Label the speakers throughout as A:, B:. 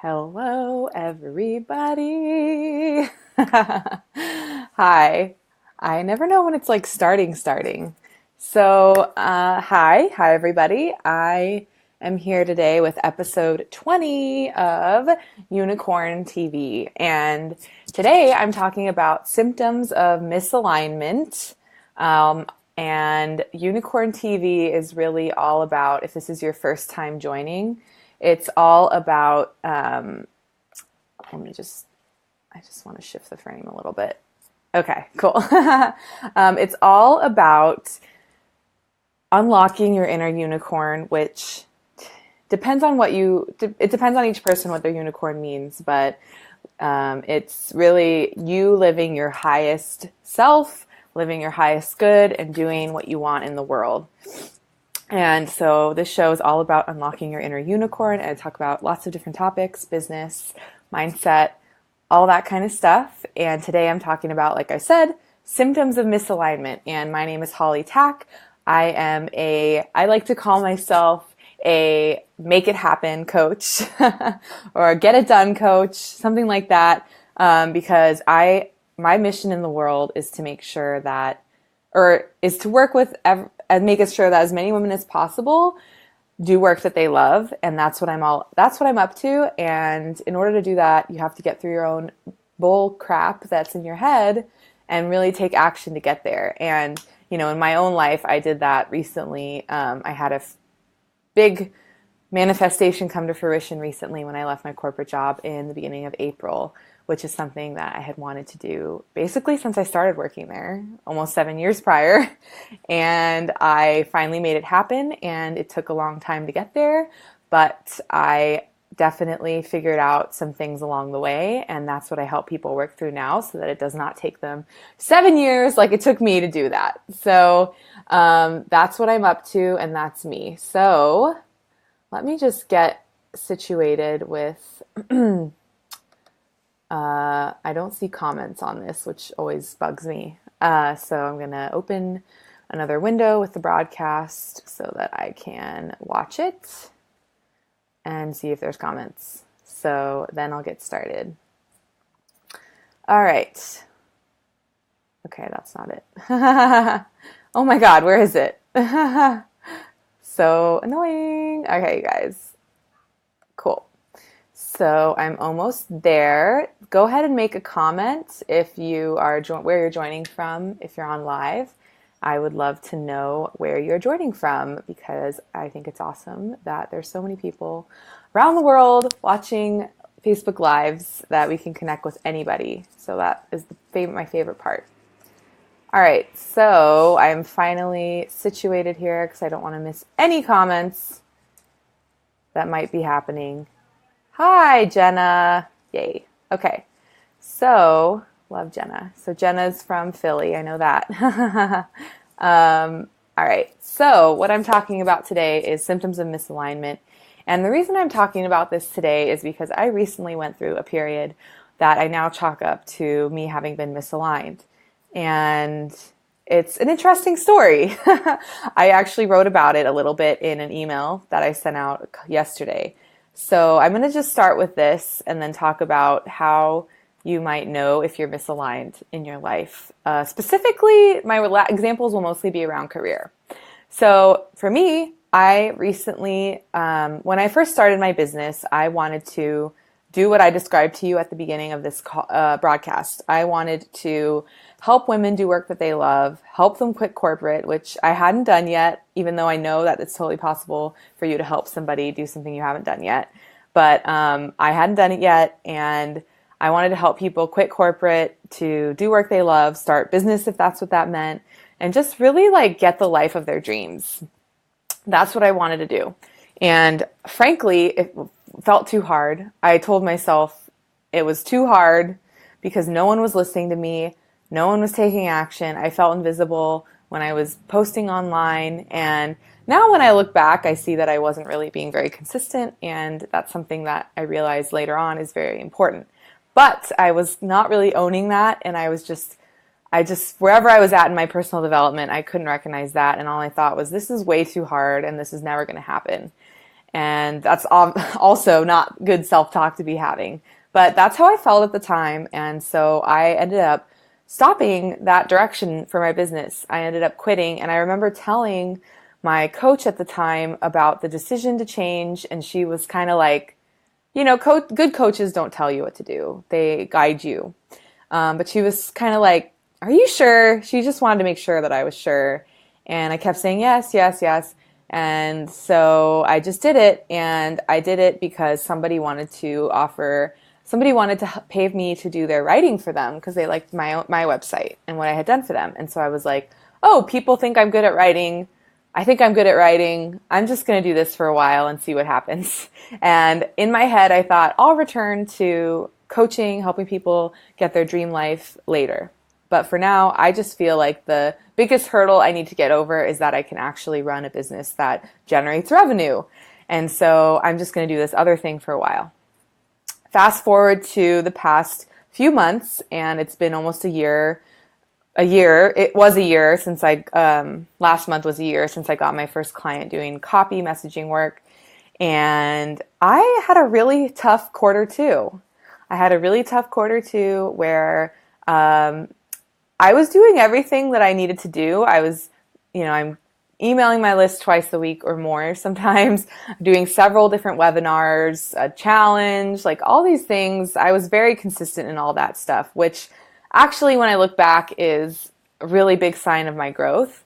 A: Hello, everybody. Hi. I never know when it's like starting. Hi, everybody. I am here today with episode 20 of Unicorn TV. And today I'm talking about symptoms of misalignment. Um, and Unicorn TV is really all about, if this is your first time joining, it's all about, I just want to shift the frame a little bit. Okay, cool. It's all about unlocking your inner unicorn, which depends on it depends on each person what their unicorn means, but it's really you living your highest self, living your highest good, and doing what you want in the world. And so this show is all about unlocking your inner unicorn, and I talk about lots of different topics, business, mindset, all that kind of stuff. And today I'm talking about, like I said, symptoms of misalignment. And my name is Holly Tack. I like to call myself a make it happen coach or a get it done coach, something like that. Because my mission in the world is to make sure that, or is to work with and making sure that as many women as possible do work that they love. And that's what I'm up to. And in order to do that, you have to get through your own bull crap that's in your head and really take action to get there. And, in my own life, I did that recently. I had a big manifestation come to fruition recently when I left my corporate job in the beginning of April, which is something that I had wanted to do basically since I started working there almost 7 years prior. And I finally made it happen, and it took a long time to get there, but I definitely figured out some things along the way, and that's what I help people work through now so that it does not take them 7 years like it took me to do that. So that's what I'm up to, and that's me. So let me just get situated with... I don't see comments on this, which always bugs me. So I'm going to open another window with the broadcast so that I can watch it and see if there's comments. So then I'll get started. All right. Okay, that's not it. Oh my God, where is it? So annoying. Okay, you guys. Cool. So I'm almost there. Go ahead and make a comment if you are where you're joining from. If you're on live, I would love to know where you're joining from, because I think it's awesome that there's so many people around the world watching Facebook Lives that we can connect with anybody. So that is my favorite part. All right, so I'm finally situated here because I don't want to miss any comments that might be happening. Hi, Jenna. Yay. Okay. So, love Jenna. So Jenna's from Philly. I know that. All right. So what I'm talking about today is symptoms of misalignment. And the reason I'm talking about this today is because I recently went through a period that I now chalk up to me having been misaligned. And it's an interesting story. I actually wrote about it a little bit in an email that I sent out yesterday. So I'm going to just start with this and then talk about how you might know if you're misaligned in your life. Specifically, my examples will mostly be around career. So for me, I recently, when I first started my business, I wanted to do what I described to you at the beginning of this broadcast. I wanted to help women do work that they love, help them quit corporate, which I hadn't done yet, even though I know that it's totally possible for you to help somebody do something you haven't done yet. But I hadn't done it yet, and I wanted to help people quit corporate to do work they love, start business if that's what that meant, and just really get the life of their dreams. That's what I wanted to do. And frankly, it felt too hard. I told myself it was too hard because no one was listening to me. No one was taking action. I felt invisible when I was posting online. And now when I look back, I see that I wasn't really being very consistent. And that's something that I realized later on is very important. But I was not really owning that. And I just, wherever I was at in my personal development, I couldn't recognize that. And all I thought was, this is way too hard and this is never going to happen. And that's also not good self-talk to be having. But that's how I felt at the time. And so I ended up stopping that direction for my business. I ended up quitting. And I remember telling my coach at the time about the decision to change. And she was kind of like, good coaches don't tell you what to do. They guide you. But she was kind of like, are you sure? She just wanted to make sure that I was sure. And I kept saying yes, yes, yes. And so I just did it. And I did it because somebody wanted to pay me to do their writing for them because they liked my website and what I had done for them. And so I was like, oh, people think I'm good at writing. I think I'm good at writing. I'm just going to do this for a while and see what happens. And in my head, I thought I'll return to coaching, helping people get their dream life later. But for now, I just feel like the biggest hurdle I need to get over is that I can actually run a business that generates revenue. And so I'm just going to do this other thing for a while. Fast forward to the past few months, and it's been almost a year. It was a year since last month was a year since I got my first client doing copy messaging work. And I had a really tough quarter two. Where I was doing everything that I needed to do. I'm emailing my list twice a week or more sometimes, doing several different webinars, a challenge, like all these things. I was very consistent in all that stuff, which actually, when I look back, is a really big sign of my growth,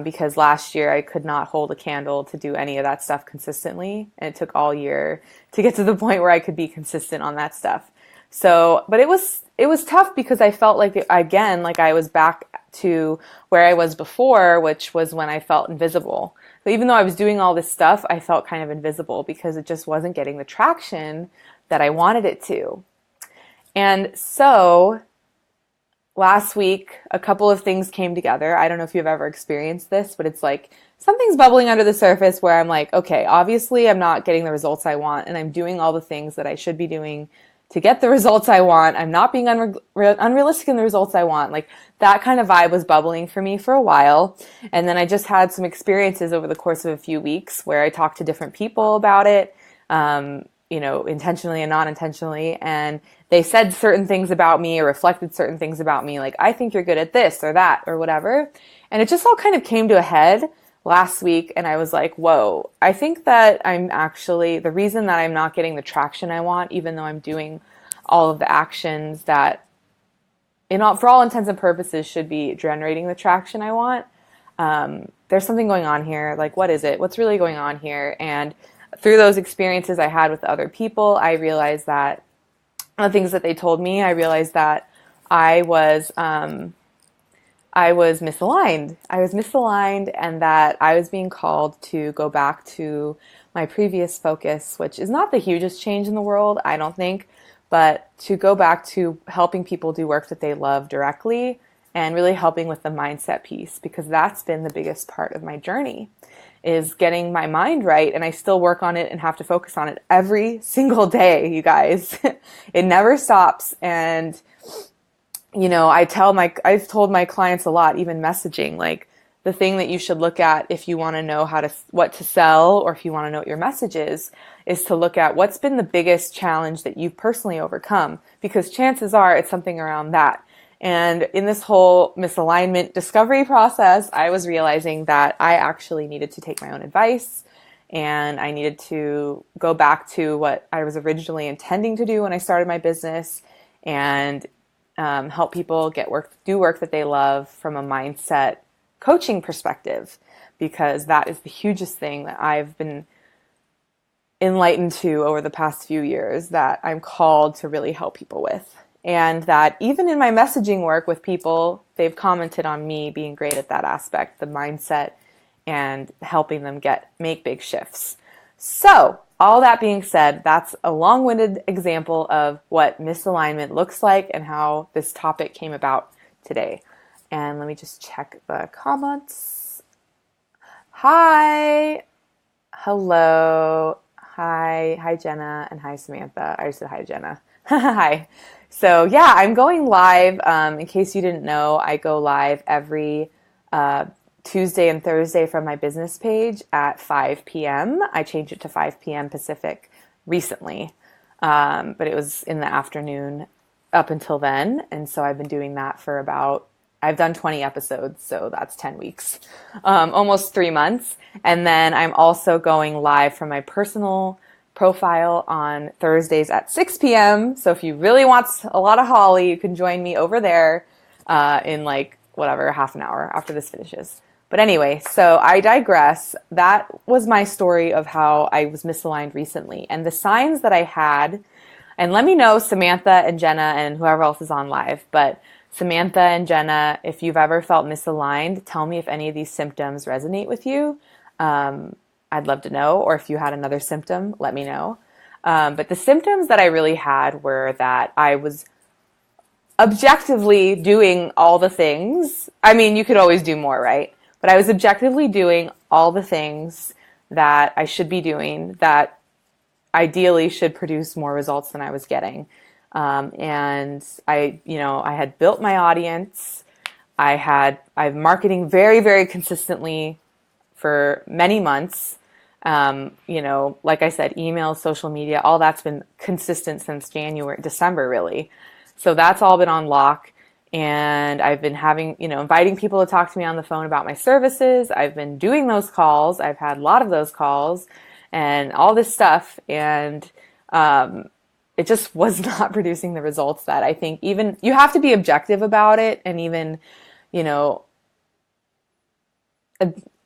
A: because last year I could not hold a candle to do any of that stuff consistently, and it took all year to get to the point where I could be consistent on that stuff. So, but it was tough because I felt like, again, like I was back to where I was before, which was when I felt invisible. So even though I was doing all this stuff, I felt kind of invisible because it just wasn't getting the traction that I wanted it to. And so last week, a couple of things came together. I don't know if you've ever experienced this, but it's like something's bubbling under the surface where I'm like, okay, obviously I'm not getting the results I want, and I'm doing all the things that I should be doing to get the results I want. I'm not being unrealistic in the results I want. Like that kind of vibe was bubbling for me for a while. And then I just had some experiences over the course of a few weeks where I talked to different people about it, intentionally and non-intentionally. And they said certain things about me or reflected certain things about me. Like, I think you're good at this or that or whatever. And it just all kind of came to a head last week. And I was like, whoa, I think that the reason that I'm not getting the traction I want, even though I'm doing all of the actions that for all intents and purposes should be generating the traction I want. There's something going on here. Like, what is it? What's really going on here? And through those experiences I had with other people, I realized that the things that they told me, I realized that I was misaligned. I was misaligned, and that I was being called to go back to my previous focus, which is not the hugest change in the world, I don't think, but to go back to helping people do work that they love directly and really helping with the mindset piece, because that's been the biggest part of my journey, is getting my mind right. And I still work on it and have to focus on it every single day, you guys. It never stops. And I've told my clients a lot, even messaging, like the thing that you should look at if you want to know what to sell, or if you want to know what your message is to look at what's been the biggest challenge that you've personally overcome, because chances are it's something around that. And in this whole misalignment discovery process, I was realizing that I actually needed to take my own advice, and I needed to go back to what I was originally intending to do when I started my business, and help people do work that they love from a mindset coaching perspective, because that is the hugest thing that I've been enlightened to over the past few years that I'm called to really help people with. And that even in my messaging work with people, they've commented on me being great at that aspect, the mindset, and helping them make big shifts. So all that being said, that's a long-winded example of what misalignment looks like and how this topic came about today. And let me just check the comments. Hi. Hello. Hi. Hi, Jenna. And hi, Samantha. I just said hi, Jenna. Hi. So yeah, I'm going live. In case you didn't know, I go live every Tuesday and Thursday from my business page at 5 p.m. I changed it to 5 p.m. Pacific recently, but it was in the afternoon up until then. And so I've been doing that for I've done 20 episodes, so that's 10 weeks, almost 3 months. And then I'm also going live from my personal profile on Thursdays at 6 p.m. So if you really want a lot of Holly, you can join me over there in like whatever, half an hour after this finishes. But anyway, so I digress. That was my story of how I was misaligned recently. And the signs that I had, and let me know, Samantha and Jenna and whoever else is on live, but Samantha and Jenna, if you've ever felt misaligned, tell me if any of these symptoms resonate with you. I'd love to know. Or if you had another symptom, let me know. But the symptoms that I really had were that I was objectively doing all the things. I mean, you could always do more, right? But I was objectively doing all the things that I should be doing that ideally should produce more results than I was getting. And I had built my audience. I've marketing very, very consistently for many months. Like I said, email, social media, all that's been consistent since December, really. So that's all been on lock. And I've been inviting people to talk to me on the phone about my services. I've been doing those calls. I've had a lot of those calls and all this stuff. And, it just was not producing the results that I think even you have to be objective about it. And even,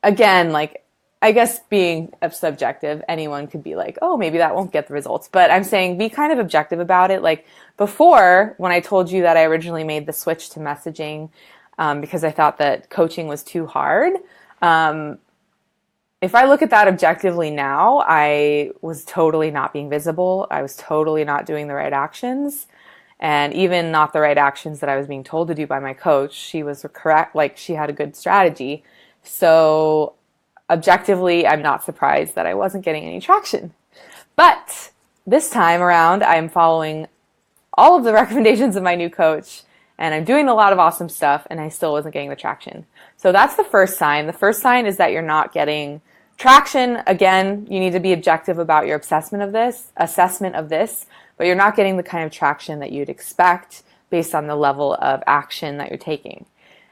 A: again, like, I guess being subjective, anyone could be like, oh, maybe that won't get the results. But I'm saying be kind of objective about it. Like before, when I told you that I originally made the switch to messaging because I thought that coaching was too hard. If I look at that objectively now, I was totally not being visible. I was totally not doing the right actions. And even not the right actions that I was being told to do by my coach. She was correct. Like she had a good strategy. So objectively, I'm not surprised that I wasn't getting any traction. But this time around, I'm following all of the recommendations of my new coach and I'm doing a lot of awesome stuff and I still wasn't getting the traction. So that's the first sign. The first sign is that you're not getting traction. Again, you need to be objective about your assessment of this, but you're not getting the kind of traction that you'd expect based on the level of action that you're taking.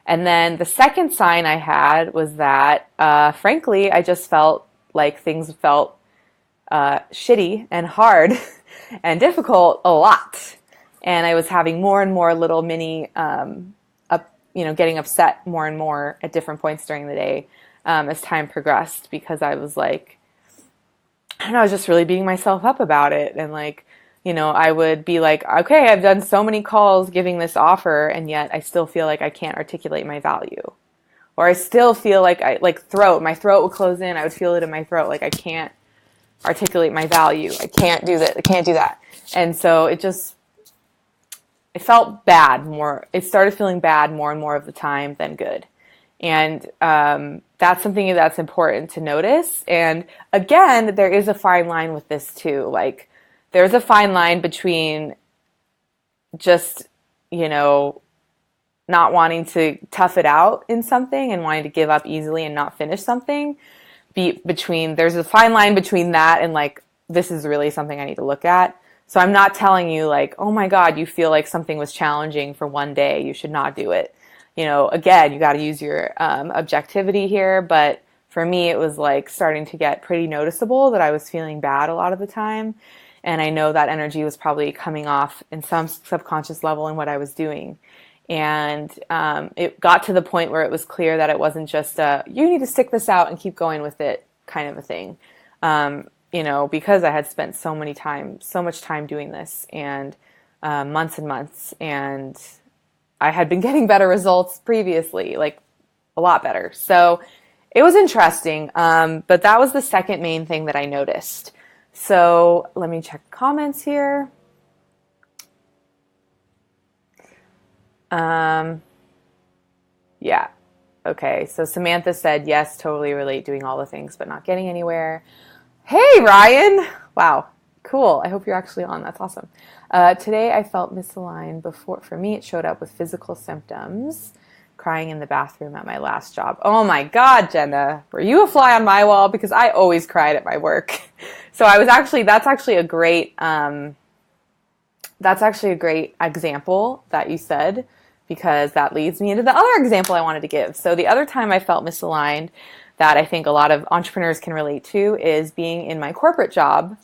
A: And then the second sign I had was that, frankly, I just felt like things felt shitty and hard and difficult a lot. And I was having more and more little mini, getting upset more and more at different points during the day as time progressed because I was like, I don't know, I was just really beating myself up about it. And like, I would be like, okay, I've done so many calls giving this offer, and yet I still feel like I can't articulate my value. Or I still feel like my throat would close in. I would feel it in my throat. Like I can't articulate my value. I can't do that. I can't do that. And so it felt bad more. It started feeling bad more and more of the time than good. And that's something that's important to notice. And again, there is a fine line with this too. Like, there's a fine line between just, not wanting to tough it out in something and wanting to give up easily and not finish something. There's a fine line between that and like, this is really something I need to look at. So I'm not telling you like, oh my God, you feel like something was challenging for one day, you should not do it. Again, you got to use your objectivity here. But for me, it was like starting to get pretty noticeable that I was feeling bad a lot of the time. And I know that energy was probably coming off in some subconscious level in what I was doing. And it got to the point where it was clear that it wasn't just you need to stick this out and keep going with it kind of a thing. Because I had spent so much time doing this and months and months, and I had been getting better results previously, like a lot better. So it was interesting. But that was the second main thing that I noticed. So let me check comments here. Yeah. Okay. So Samantha said, yes, totally relate, doing all the things, but not getting anywhere. Hey, Ryan. Wow. Cool. I hope you're actually on. That's awesome. Today I felt misaligned before. For me, it showed up with physical symptoms, crying in the bathroom at my last job. Oh my God, Jenna, were you a fly on my wall? Because I always cried at my work. So that's actually a great example that you said, because that leads me into the other example I wanted to give. So the other time I felt misaligned that I think a lot of entrepreneurs can relate to is being in my corporate job.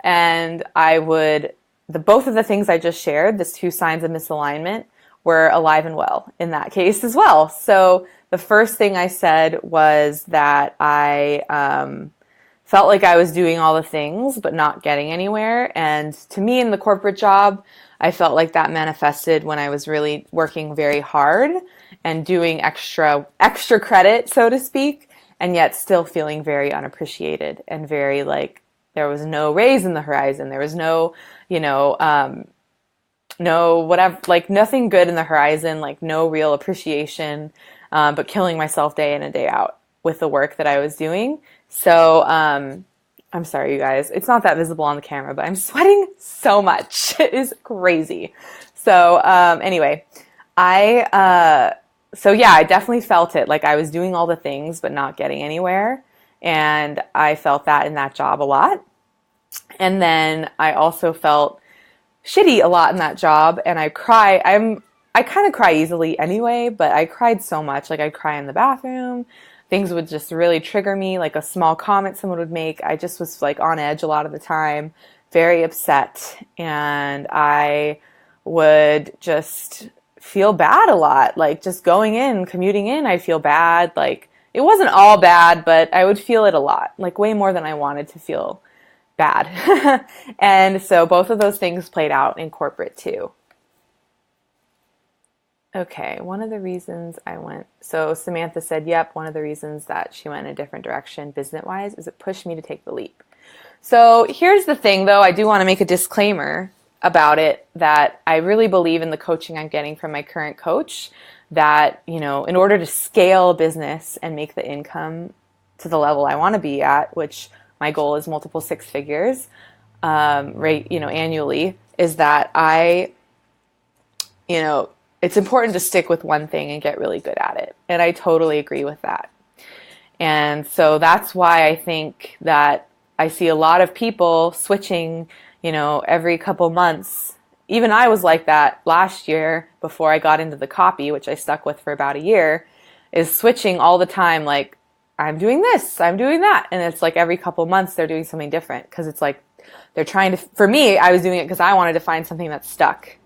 A: And both of the things I just shared, this 2 signs of misalignment, were alive and well in that case as well. So the first thing I said was that I felt like I was doing all the things but not getting anywhere. And to me, in the corporate job, I felt like that manifested when I was really working very hard and doing extra credit, so to speak, and yet still feeling very unappreciated and very like there was no raise in the horizon. There was no, no whatever, like nothing good in the horizon, like no real appreciation, but killing myself day in and day out with the work that I was doing. So I'm sorry, you guys. It's not that visible on the camera, but I'm sweating so much. It is crazy. So anyway, I definitely felt it. Like I was doing all the things, but not getting anywhere. And I felt that in that job a lot. And then I also felt shitty a lot in that job. And I kind of cry easily anyway, but I cried so much. Like I'd cry in the bathroom. Things would just really trigger me, like a small comment someone would make. I just was like on edge a lot of the time, very upset. And I would just feel bad a lot. Like just commuting in, I'd feel bad. Like it wasn't all bad, but I would feel it a lot, like way more than I wanted to feel bad. And so both of those things played out in corporate too. Okay, one of the reasons so Samantha said, yep, one of the reasons that she went in a different direction business-wise is it pushed me to take the leap. So here's the thing though, I do want to make a disclaimer about it, that I really believe in the coaching I'm getting from my current coach, that, in order to scale a business and make the income to the level I want to be at, which my goal is multiple 6 figures, annually, is that it's important to stick with one thing and get really good at it. And I totally agree with that. And so that's why I think that I see a lot of people switching, every couple months. Even I was like that last year before I got into the copy, which I stuck with for about a year, is switching all the time. Like, I'm doing this, I'm doing that. And it's like every couple months they're doing something different, because it's like they're trying to, for me, I was doing it because I wanted to find something that stuck.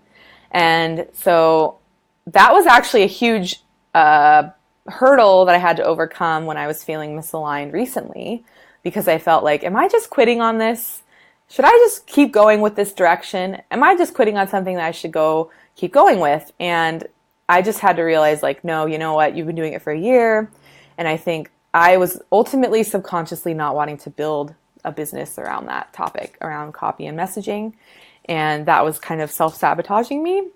A: And so that was actually a huge hurdle that I had to overcome when I was feeling misaligned recently, because I felt like, am I just quitting on this? Should I just keep going with this direction? Am I just quitting on something that I should keep going with? And I just had to realize, like, no, you know what? You've been doing it for a year. And I think I was ultimately subconsciously not wanting to build a business around that topic, around copy and messaging. And that was kind of self-sabotaging me.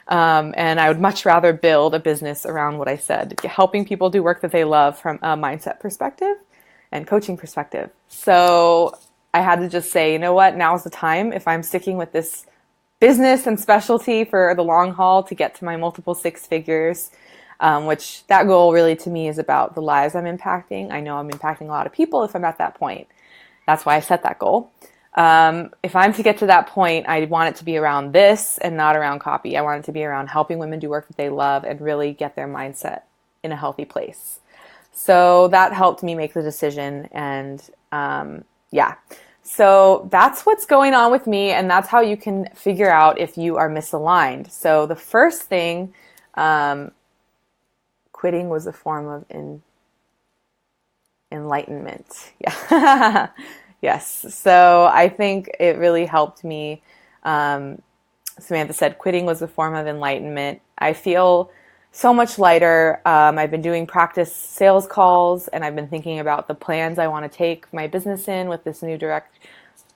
A: And I would much rather build a business around what I said, helping people do work that they love from a mindset perspective and coaching perspective. So I had to just say, you know what, now's the time. If I'm sticking with this business and specialty for the long haul to get to my multiple 6 figures, which that goal really to me is about the lives I'm impacting. I know I'm impacting a lot of people if I'm at that point. That's why I set that goal. If I'm to get to that point, I want it to be around this and not around copy. I want it to be around helping women do work that they love and really get their mindset in a healthy place. So that helped me make the decision. And so that's what's going on with me. And that's how you can figure out if you are misaligned. So the first thing, quitting was a form of enlightenment. Yeah. Yes. So I think it really helped me. Samantha said quitting was a form of enlightenment. I feel so much lighter. I've been doing practice sales calls, and I've been thinking about the plans I want to take my business in with this new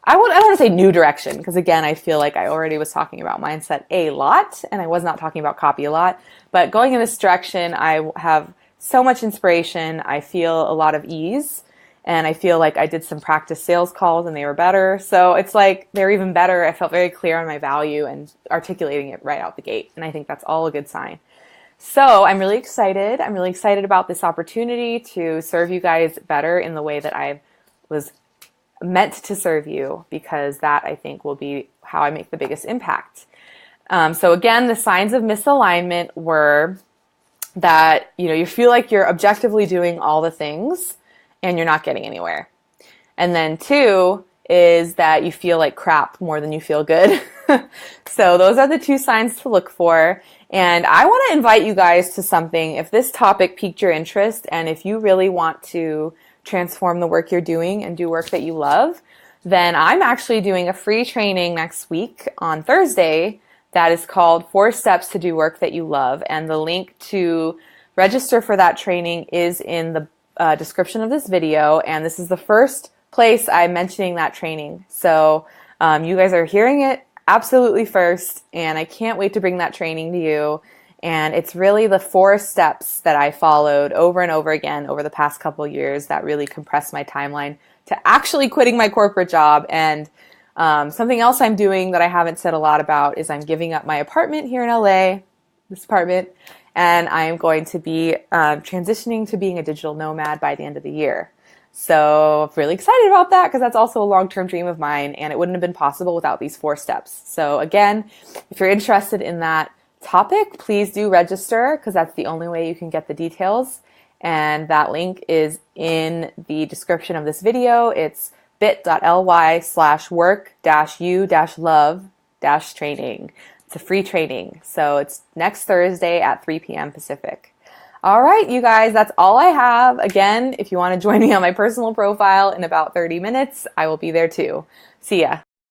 A: I don't want to say new direction, because again, I feel like I already was talking about mindset a lot, and I was not talking about copy a lot. But going in this direction, I have so much inspiration. I feel a lot of ease. And I feel like I did some practice sales calls and they were better. So it's like they're even better. I felt very clear on my value and articulating it right out the gate. And I think that's all a good sign. So I'm really excited. I'm really excited about this opportunity to serve you guys better in the way that I was meant to serve you, because that I think will be how I make the biggest impact. So again, the signs of misalignment were that, you feel like you're objectively doing all the things and you're not getting anywhere. And then 2 is that you feel like crap more than you feel good. So those are the 2 signs to look for. And I want to invite you guys to something. If this topic piqued your interest and if you really want to transform the work you're doing and do work that you love, then I'm actually doing a free training next week on Thursday that is called 4 Steps to Do Work That You Love. And the link to register for that training is in the description of this video. And this is the first place I'm mentioning that training. So you guys are hearing it absolutely first, and I can't wait to bring that training to you. And it's really the 4 steps that I followed over and over again over the past couple of years that really compressed my timeline to actually quitting my corporate job. And something else I'm doing that I haven't said a lot about is I'm giving up my apartment here in LA, this apartment, and I'm going to be transitioning to being a digital nomad by the end of the year. So I'm really excited about that because that's also a long-term dream of mine, and it wouldn't have been possible without these 4 steps. So again, if you're interested in that topic, please do register because that's the only way you can get the details. And that link is in the description of this video. It's bit.ly/work-u-love-training. It's a free training. So it's next Thursday at 3 p.m. Pacific. All right, you guys, that's all I have. Again, if you want to join me on my personal profile in about 30 minutes, I will be there too. See ya.